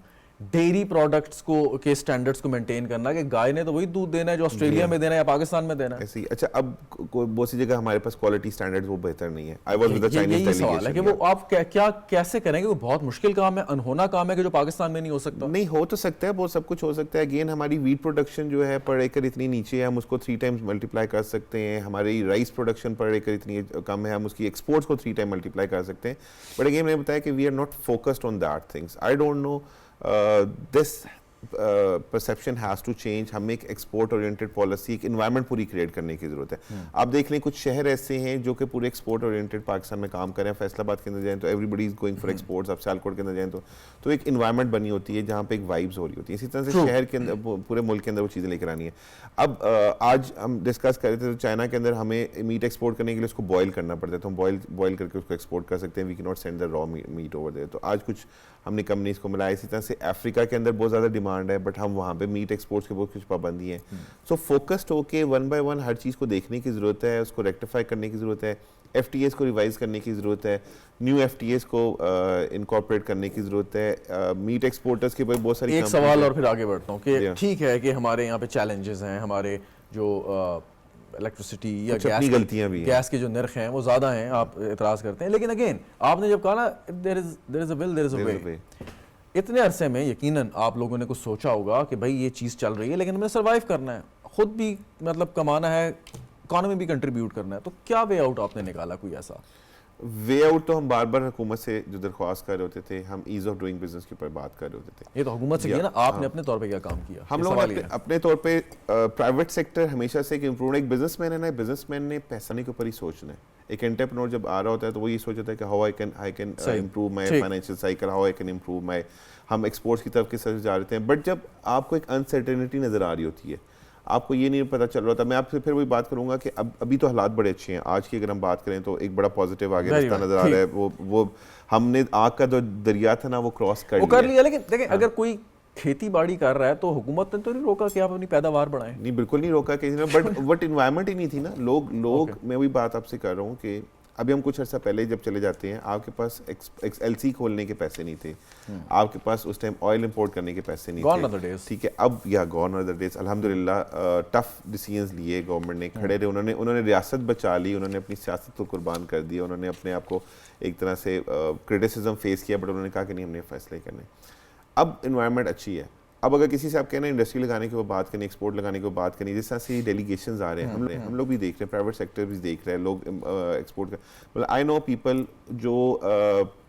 ڈیری پروڈکٹس کو کے سٹینڈرڈز کو مینٹین کرنا, کہ گائے نے تو وہی دودھ دینا ہے جو آسٹریلیا میں دینا ہے یا پاکستان میں دینا ہے. ایسے ہی. اچھا, اب بہت سی جگہ ہمارے پاس کوالٹی سٹینڈرڈز وہ بہتر نہیں ہے. I was with the Chinese یہی سوال ہے کہ وہ آپ کیا کیسے کریں گے, وہ بہت مشکل کام ہے, انہونا کام ہے کہ جو پاکستان میں نہیں ہو سکتا. نہیں ہو تو سکتا ہے, بہت سب کچھ ہو سکتا ہے. اگین ہماری ویٹ پروڈکشن جو ہے پر ایکر اتنی نیچے ہے, ہم اس کو 3 ٹائمز ملٹیپلائی کر سکتے ہیں. ہماری رائس پروڈکشن پر ایکر اتنی کم ہے, ہم اس کی ایکسپورٹس کو 3 ٹائم ملٹیپلائی کر سکتے ہیں. بٹ اگین میں نے بتایا کہ we are not focused on that things. I don't know, this perception has to change. ہمیں ایک ایکسپورٹ اورینٹیڈ پالیسی, ایک انوائرمنٹ پوری کریٹ کرنے کی ضرورت ہے. آپ دیکھ لیں کچھ شہر ایسے ہیں جو کہ پورے ایکسپورٹ اورینٹیڈ پاکستان میں کام کریں. فیصل آباد کے اندر جائیں تو everybody is going for exports. آپ سیالکوٹ کے اندر جائیں تو ایک انوائرمنٹ بنی ہوتی ہے جہاں پہ ایک وائبز ہو رہی ہوتی ہے. اسی طرح سے شہر کے اندر پورے ملک کے اندر وہ چیزیں لے کر آنی ہے. اب آج ہم ڈسکس کر رہے تھے تو چائنا کے اندر ہمیں میٹ ایکسپورٹ کرنے کے لیے اس کو بوائل کرنا پڑتا ہے, تو ہم بوائل کر کے اس کو ایکسپورٹ کر سکتے ہیں. وی کی ناٹ سینڈ دا را میٹ اوور دیئر. تو آج کچھ ہم نے کمپنیز کو ملایا. اسی طرح سے افریقہ کے اندر بہت زیادہ ڈیمانڈ ہے, بٹ ہم وہاں پہ میٹ ایکسپورٹس کے بہت کچھ پابندی ہیں. سو فوکسڈ ہو کے 1 by 1 ہر چیز کو دیکھنے کی ضرورت ہے, اس کو ریکٹیفائی کرنے کی ضرورت ہے, ایف ٹی ایس کو ریوائز کرنے کی ضرورت ہے, نیو ایف ٹی ایس کو انکارپوریٹ کرنے کی ضرورت ہے. میٹ ایکسپورٹرز کے بہت ساری ایک سوال اور پھر آگے بڑھتا ہوں کہ ٹھیک ہے کہ ہمارے یہاں پہ چیلنجز ہیں, ہمارے جو الیکٹریسٹی یا گیس کے جو نرخ ہیں وہ زیادہ ہیں, آپ اعتراض کرتے ہیں, لیکن اگین آپ نے جب کہا نا there is a will, there is a way, اتنے عرصے میں یقیناً آپ لوگوں نے کچھ سوچا ہوگا کہ بھائی یہ چیز چل رہی ہے لیکن ہمیں سروائیو کرنا ہے, خود بھی مطلب کمانا ہے, اکانومی بھی کنٹریبیوٹ کرنا ہے, تو کیا وے آؤٹ آپ نے نکالا کوئی ایسا؟ وے آؤٹ تو ہم بار بار حکومت سے جو درخواست کر رہے ہوتے تھے, ہم ایز آف ڈوئنگ بزنس کے اوپر بات کر رہے ہوتے تھے. یہ تو حکومت سے کیا نا, آپ نے اپنے طور پہ کیا کام کیا؟ ہم لوگوں نے اپنے طور پہ پرائیویٹ سیکٹر ہمیشہ سے ایک امپروو, ایک بزنس مین ہے نا, بزنس مین نے پیسہ کے اوپر ہی سوچنا ہے. ایک انٹرپرینور جب آ رہا ہوتا ہے تو وہ یہ سوچتا ہے کہ how I can improve my financial cycle, how I can improve my. ہم ایکسپورٹس کی طرف کس طرح سے جا رہے ہیں, بٹ جب آپ کو ایک انسرٹینٹی نظر آ رہی ہوتی ہے, آپ کو یہ نہیں پتہ چل رہا تھا. میں آپ سے پھر وہی بات کروں گا کہ ابھی تو حالات بڑے اچھے ہیں. آج کی اگر ہم بات کریں تو ایک بڑا پازیٹیو آگے رستہ نظر آ رہا ہے. وہ ہم نے آگ کا جو دریا تھا نا وہ کراس کر لیا. لیکن دیکھیں اگر کوئی کھیتی باڑی کر رہا ہے تو حکومت نے تو نہیں روکا کہ آپ اپنی پیداوار بڑھائیں. نہیں, بالکل نہیں روکا کسی نے, بٹ انوائرمنٹ ہی نہیں تھی نا. لوگ میں وہی بات آپ سے کر رہا ہوں کہ ابھی ہم کچھ عرصہ پہلے جب چلے جاتے ہیں, آپ کے پاس ایل سی کھولنے کے پیسے نہیں تھے, آپ کے پاس اس ٹائم آئل امپورٹ کرنے کے پیسے نہیں تھے. ٹھیک ہے, اب یا گون آر دا ڈیز, الحمدللہ ٹف ڈیسیژنز لیے گورنمنٹ نے, کھڑے رہے, انہوں نے ریاست بچا لی, انہوں نے اپنی سیاست کو قربان کر دیا, انہوں نے اپنے آپ کو ایک طرح سے کرٹیسزم فیس کیا, بٹ انہوں نے کہا کہ نہیں, ہم نے فیصلے کرنے. اب انوائرمنٹ اچھی ہے. اب اگر کسی سے آپ کہنا انڈسٹری لگانے کی وہ بات کریں, ایکسپورٹ لگانے کی وہ بات کریں, جس طرح سے ڈیلیگیشنز آ رہے ہیں, ہم لوگ بھی دیکھ رہے ہیں, پرائیویٹ سیکٹر بھی دیکھ رہے ہیں, لوگ ایکسپورٹ کا. مطلب آئی نو پیپل جو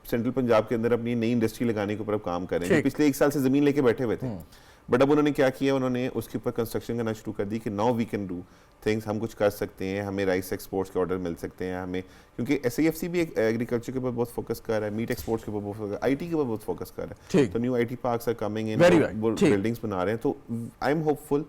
سینٹرل پنجاب کے اندر اپنی نئی انڈسٹری لگانے کے اوپر اب کام کر رہے ہیں, جو پچھلے 1 سال سے زمین لے کے بیٹھے ہوئے تھے, بٹ اب انہوں نے کیا کیا, انہوں نے اس کے اوپر کنسٹرکشن کرنا شروع کر دی کہ now we can do things, ہم کچھ کر سکتے ہیں, ہمیں رائس ایکسپورٹس کے آرڈر مل سکتے ہیں ہمیں, کیونکہ ایس آئی ایف سی بھی ایگریکلچر کے اوپر بہت فوکس کر رہا ہے, میٹ ایکسپورٹس کے اوپر بہت فوکس, آئی ٹی کے اوپر بہت فوکس کر رہا ہے. تو new I T parks are coming in, buildings بنا رہے ہیں. تو I am hopeful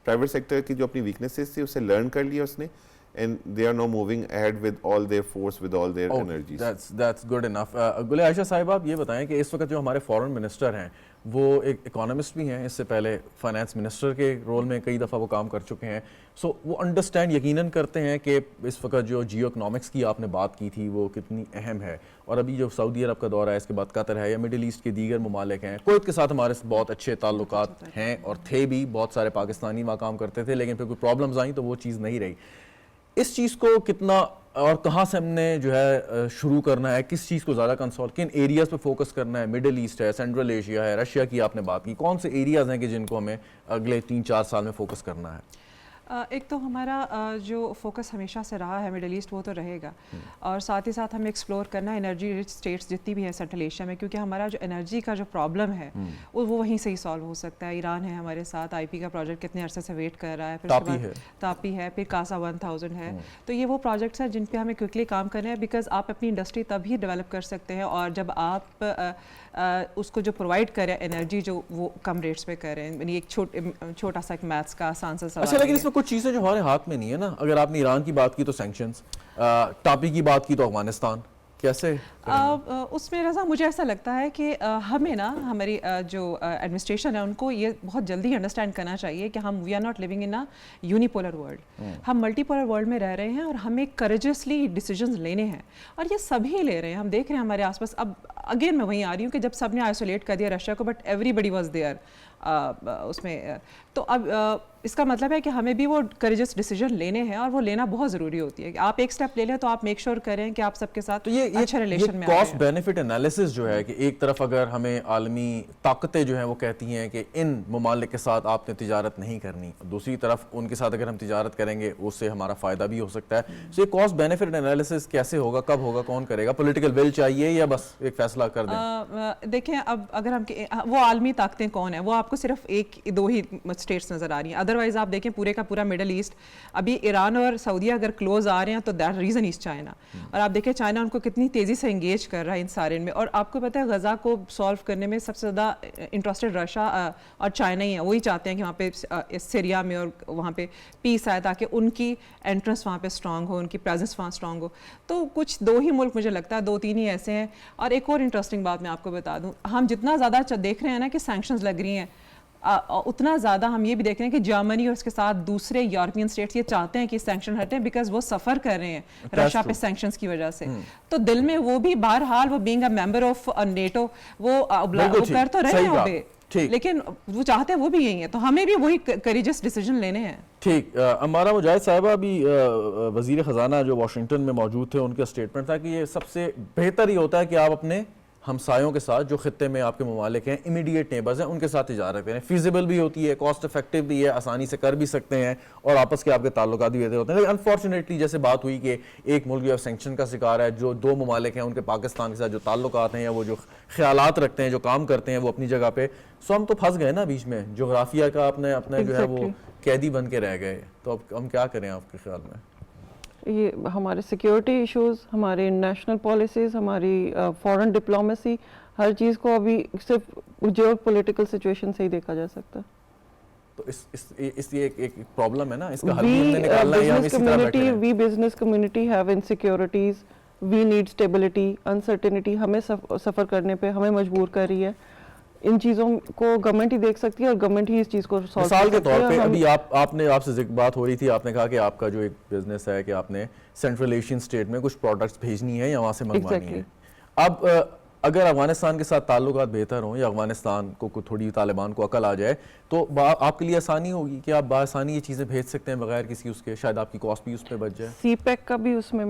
private sector کی جو اپنی ویکنیسز تھی اسے لرن کر لیا اس نے, and they are now moving ahead with all their force, with all their energies. That's good enough. گل عائشہ صاحب, آپ یہ بتائیں کہ اس وقت جو ہمارے فورن منسٹر ہیں وہ ایک اکانومسٹ بھی ہیں, اس سے پہلے فائنانس منسٹر کے رول میں کئی دفعہ وہ کام کر چکے ہیں, سو وہ انڈرسٹینڈ یقیناً کرتے ہیں کہ اس وقت جو جیو اکنامکس کی آپ نے بات کی تھی وہ کتنی اہم ہے. اور ابھی جو سعودی عرب کا دورہ ہے, اس کے بعد قطر ہے, یا مڈل ایسٹ کے دیگر ممالک ہیں, کویت کے ساتھ ہمارے بہت اچھے تعلقات ہیں اور تھے بھی, بہت سارے پاکستانی وہاں کام کرتے تھے, لیکن پھر کوئی پرابلمز آئیں تو وہ چیز نہیں رہی. اس چیز کو کتنا اور کہاں سے ہم نے جو ہے شروع کرنا ہے, کس چیز کو زیادہ کن ایریاز پہ فوکس کرنا ہے؟ مڈل ایسٹ ہے, سینٹرل ایشیا ہے, رشیا کی آپ نے بات کی, کون سے ایریاز ہیں کہ جن کو ہمیں اگلے 3-4 سال میں فوکس کرنا ہے؟ ایک تو ہمارا جو فوکس ہمیشہ سے رہا ہے مڈل ایسٹ وہ تو رہے گا, اور ساتھ ہی ساتھ ہمیں ایکسپلور کرنا ہے انرجی رچ اسٹیٹس جتنی بھی ہیں سینٹرل ایشیا میں, کیونکہ ہمارا جو انرجی کا جو پرابلم ہے وہ وہیں سے ہی سالو ہو سکتا ہے. ایران ہے ہمارے ساتھ, آئی پی کا پروجیکٹ کتنے عرصے سے ویٹ کر رہا ہے, پھر تاپی ہے, پھر کاسا 1000 ہے. تو یہ وہ پروجیکٹس ہیں جن پہ ہمیں کوئکلی کام کرنا ہے, بیکاز آپ اپنی انڈسٹری تب ہی ڈیولپ کر سکتے ہیں اور جب آپ اس کو جو پرووائڈ کریں انرجی جو وہ کم ریٹس پہ کریں. یعنی ایک چھوٹا سا ایک میتھس کا آسان سا سوال. اچھا, لیکن اس میں کچھ چیزیں جو ہمارے ہاتھ میں نہیں ہے نا. اگر آپ نے ایران کی بات کی تو سینکشنز, ٹاپی کی بات کی تو افغانستان, کیسے اس میں رضا مجھے ایسا لگتا ہے کہ ہمیں نا ہماری جو ایڈمنسٹریشن ہے ان کو یہ بہت جلدی انڈرسٹینڈ کرنا چاہیے کہ ہم we are not living in a unipolar world, ہم ملٹی پولر ورلڈ میں رہ رہے ہیں اور ہمیں کریجسلی ڈیسیجنز لینے ہیں, اور یہ سبھی لے رہے ہیں. ہم دیکھ رہے ہیں ہمارے آس پاس, اب اگین میں وہیں آ رہی ہوں کہ جب سب نے آئسولیٹ کر دیا رشیا کو, but everybody was there اس میں. تو اب اس کا مطلب ہے کہ ہمیں بھی وہ کریجس ڈیسیجن لینے ہیں, اور وہ لینا بہت ضروری ہوتی ہے کہ آپ ایک اسٹیپ لے لیں تو آپ میک شور کریں کہ آپ سب کے ساتھ اچھا ریلیشن میں. کاسٹ بینیفٹ انالیسس جو ہے کہ ایک طرف اگر ہمیں عالمی طاقتیں جو ہیں وہ کہتی ہیں کہ ان ممالک کے ساتھ آپ نے تجارت نہیں کرنی, دوسری طرف ان کے ساتھ اگر ہم تجارت کریں گے اس سے ہمارا فائدہ بھی ہو سکتا ہے. تو یہ کاسٹ بینیفٹ انالیسس کیسے ہوگا, کب ہوگا, کون کرے گا, پولیٹیکل ول چاہیے یا بس ایک فیصلہ کر دیں؟ دیکھیں اب اگر ہم وہ عالمی طاقتیں کون ہیں, وہ آپ کو صرف ایک دو ہی اسٹیٹس نظر آ رہی ہیں. ادروائز آپ دیکھیں پورے کا پورا مڈل ایسٹ, ابھی ایران اور سعودیہ اگر کلوز آ رہے ہیں تو دیٹ ریزن از چائنا, اور آپ دیکھیں چائنا ان کو کتنی تیزی سے انگیج کر رہا ہے ان سارے میں. اور آپ کو پتہ ہے غزہ کو سالو کرنے میں سب سے زیادہ انٹرسٹڈ رشیا اور چائنا ہی ہیں. وہی چاہتے ہیں کہ وہاں پہ سیریا میں اور وہاں پہ پیس آئے تاکہ ان کی انٹرسٹ وہاں پہ اسٹرانگ ہو, ان کی پریزنس وہاں اسٹرانگ ہو. تو کچھ دو ہی ملک مجھے لگتا ہے, 2-3 ہی ایسے ہیں. اور ایک اور انٹرسٹنگ بات میں آپ کو بتا دوں, ہم جتنا زیادہ دیکھ رہے ہیں نا کہ سینکشنز لگ رہی ہیں, اتنا زیادہ ہم یہ بھی دیکھ رہے ہیں کہ جرمنی اور اس کے ساتھ دوسرے یورپین اسٹیٹس یہ چاہتے ہیں کہ سینکشن ہٹیں, بیکاز وہ سفر کر رہے ہیں رشیا پہ سینکشنز کی وجہ سے. تو دل میں وہ بھی بہرحال وہ being a member of NATO وہ کر تو رہے ہیں, لیکن وہ چاہتے ہیں وہ بھی یہی ہیں. تو ہمیں بھی وہی کریجس ڈیسیجن لینے ہیں. ٹھیک. امارہ مجاہد صاحبہ ابھی وزیر خزانہ جو واشنگٹن میں موجود تھے, ان کا اسٹیٹمنٹ تھا کہ یہ سب سے بہتر ہی ہوتا ہے کہ آپ اپنے ہمسایوں کے ساتھ جو خطے میں آپ کے ممالک ہیں, امیڈیٹ نیبرز ہیں, ان کے ساتھ تجارت کریں. فیزیبل بھی ہوتی ہے, کاسٹ افیکٹو بھی ہے, آسانی سے کر بھی سکتے ہیں, اور آپس کے آپ کے تعلقات بھی بہتر ہوتے ہیں. لیکن انفارچونیٹلی جیسے بات ہوئی کہ ایک ملک جو سینکشن کا شکار ہے, جو 2 ممالک ہیں ان کے پاکستان کے ساتھ جو تعلقات ہیں یا وہ جو خیالات رکھتے ہیں, جو کام کرتے ہیں وہ اپنی جگہ پہ, سو ہم تو پھنس گئے نا بیچ میں, جغرافیہ کا اپنے جو ہے وہ قیدی بن کے رہ گئے. تو اب ہم کیا کریں آپ کے خیال میں؟ یہ ہمارے سیکیورٹی ایشوز, ہمارے نیشنل پالیسیز, ہماری فورن ڈپلومیسی, ہر چیز کو ابھی صرف جیو پولیٹیکل سچویشن سے ہی دیکھا جا سکتا ہے. تو اس یہ ایک پرابلم ہے نا, اس کا حل بھی ہم نے نکالنا ہے یا ہم اسی طرح بیٹھے ہیں؟ We business community have insecurities, we need stability, uncertainty ہمیں سفر کرنے پہ ہمیں مجبور کر رہی ہے. ان چیزوں کو گورنمنٹ ہی دیکھ سکتی ہے, اور گورنمنٹ ہی اس چیز کو سالو مثال کے طور پہ ابھی آپ سے بات ہو رہی تھی, آپ نے کہا کہ آپ کا جو ایک بزنس ہے کہ آپ نے سینٹرل ایشین اسٹیٹ میں کچھ پروڈکٹس بھیجنی ہے یا وہاں سے منگوانی ہے. اب اگر افغانستان کے ساتھ تعلقات بہتر ہوں یا افغانستان کو تھوڑی طالبان کو عقل آ جائے, تو آپ کے لیے آسانی ہوگی کہ آپ بآسانی یہ چیزیں بھیج سکتے ہیں بغیر کسی اس کے, شاید آپ کی کاسٹ بھی اس پہ بچ جائے. سی پیک کا بھی اس میں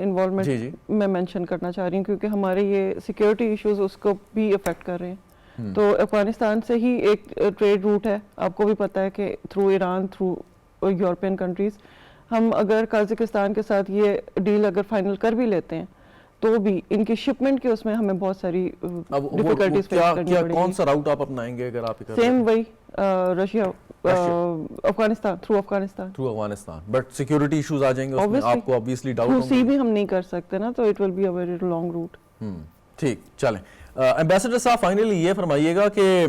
انوالومنٹ میں مینشن کرنا چاہ رہی ہوں, کیونکہ ہمارے یہ سیکیورٹی ایشوز اس کو بھی افیکٹ کر رہے ہیں. تو افغانستان سے ہی ایک ٹریڈ روٹ ہے, آپ کو بھی پتہ ہے کہ through Iran, through European countries, ہم اگر قازقستان کے ساتھ یہ ڈیل اگر فائنل کر بھی لیتے ہیں تو بھی ان کی شپمنٹ کے اس میں ہمیں بہت ساری ڈیفیکلٹیز فیس کرنی پڑیں گی. کون سا راؤٹ آپ اپنائیں گے اگر آپ سیم وہی Russia, Afghanistan, through Afghanistan, but security issues آ جائیں گے اس میں, آپ کو obviously ڈاؤٹ ہوگا. سی بھی ہم نہیں کر سکتے نا, تو it will be a very long route. ٹھیک, چلیں. ایمبیسڈر صاحب فائنلی یہ فرمائیے گا کہ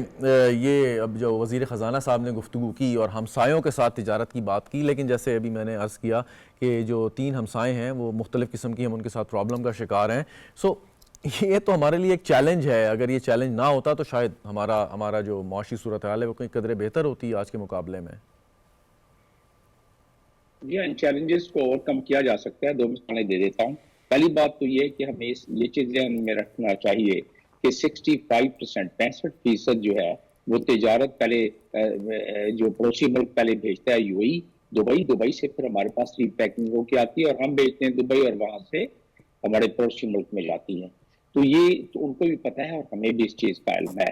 یہ اب جو وزیر خزانہ صاحب نے گفتگو کی اور ہمسایوں کے ساتھ تجارت کی بات کی, لیکن جیسے ابھی میں نے عرض کیا کہ جو 3 ہمسائے ہیں وہ مختلف قسم کی, ہم ان کے ساتھ پرابلم کا شکار ہیں. سو یہ تو ہمارے لیے ایک چیلنج ہے. اگر یہ چیلنج نہ ہوتا تو شاید ہمارا جو معاشی صورتحال ہے وہ کئی قدرے بہتر ہوتی آج کے مقابلے میں. جی, ان چیلنجز کو اوور کم کیا جا سکتا ہے. 2 مثالیں دے دیتا ہوں. پہلی بات تو یہ کہ ہمیں یہ چیزیں میں رکھنا چاہیے کہ 65% جو ہے وہ تجارت پہلے جو پڑوسی ملک پہلے بھیجتا ہے یو اے دبئی سے, پھر ہمارے پاس ری پیکنگ ہو کے آتی ہے اور ہم بھیجتے ہیں دبئی, اور وہاں سے ہمارے پڑوسی ملک میں جاتی ہیں. تو یہ تو ان کو بھی پتہ ہے اور ہمیں بھی اس چیز کا علم ہے.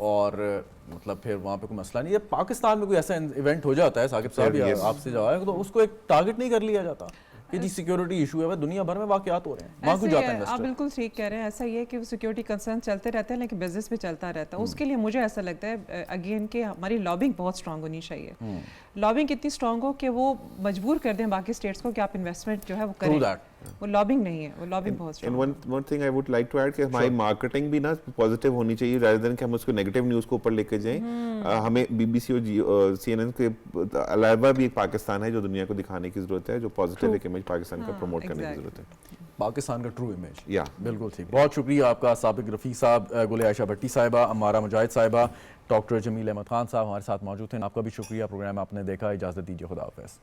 اور مطلب پھر وہاں پہ کوئی مسئلہ نہیں ہے. پاکستان میں کوئی ایسا ایونٹ ہو جاتا ہے ثاقب صاحب یا آپ سے جواب ہے تو اس کو ایک ٹارگٹ نہیں کر لیا جاتا کہ جی سیکیورٹی ایشو ہے, دنیا بھر میں واقعات ہو رہے ہیں, وہاں کیوں جاتا ہے آپ انویسٹر؟ بالکل ٹھیک کہہ رہے ہیں, ایسا ہی ہے کہ سیکیورٹی کنسرن چلتے رہتے ہیں لیکن بزنس بھی چلتا رہتا ہے. اس کے لیے مجھے ایسا لگتا ہے اگین کہ ہماری لابنگ بہت اسٹرانگ ہونی چاہیے. لابنگ اتنی اسٹرانگ ہو کہ وہ مجبور کر دیں باقی اسٹیٹس کو کہ آپ انویسٹمنٹ جو ہے وہ کریں. وہ لابنگ نہیں ہے, وہ لابنگ بہت strong. And one thing I would like to add کہ ہماری مارکیٹنگ بھی نا پازیٹیو ہونی چاہیے رادر دین کہ ہم اس کو نیگیٹو نیوز کو اوپر لے کے جائیں. ہمیں بی بی سی اور سی این این کے علاوہ بھی ایک پاکستان ہے جو دنیا کو دکھانے کی ضرورت ہے, جو پازیٹیو ایک امیج پاکستان کا پروموٹ کرنے کی ضرورت ہے, پاکستان کا ٹرو امیج. یا بالکل ٹھیک, بہت شکریہ آپ کا سابق رفیق صاحب, گل عائشہ بھٹی صاحبہ, امارہ مجاہد صاحبہ, ڈاکٹر جمیل احمد خان صاحب ہمارے ساتھ موجود ہیں. آپ کا بھی شکریہ, پروگرام آپ نے دیکھا, اجازت دیجیے, خدا حافظ.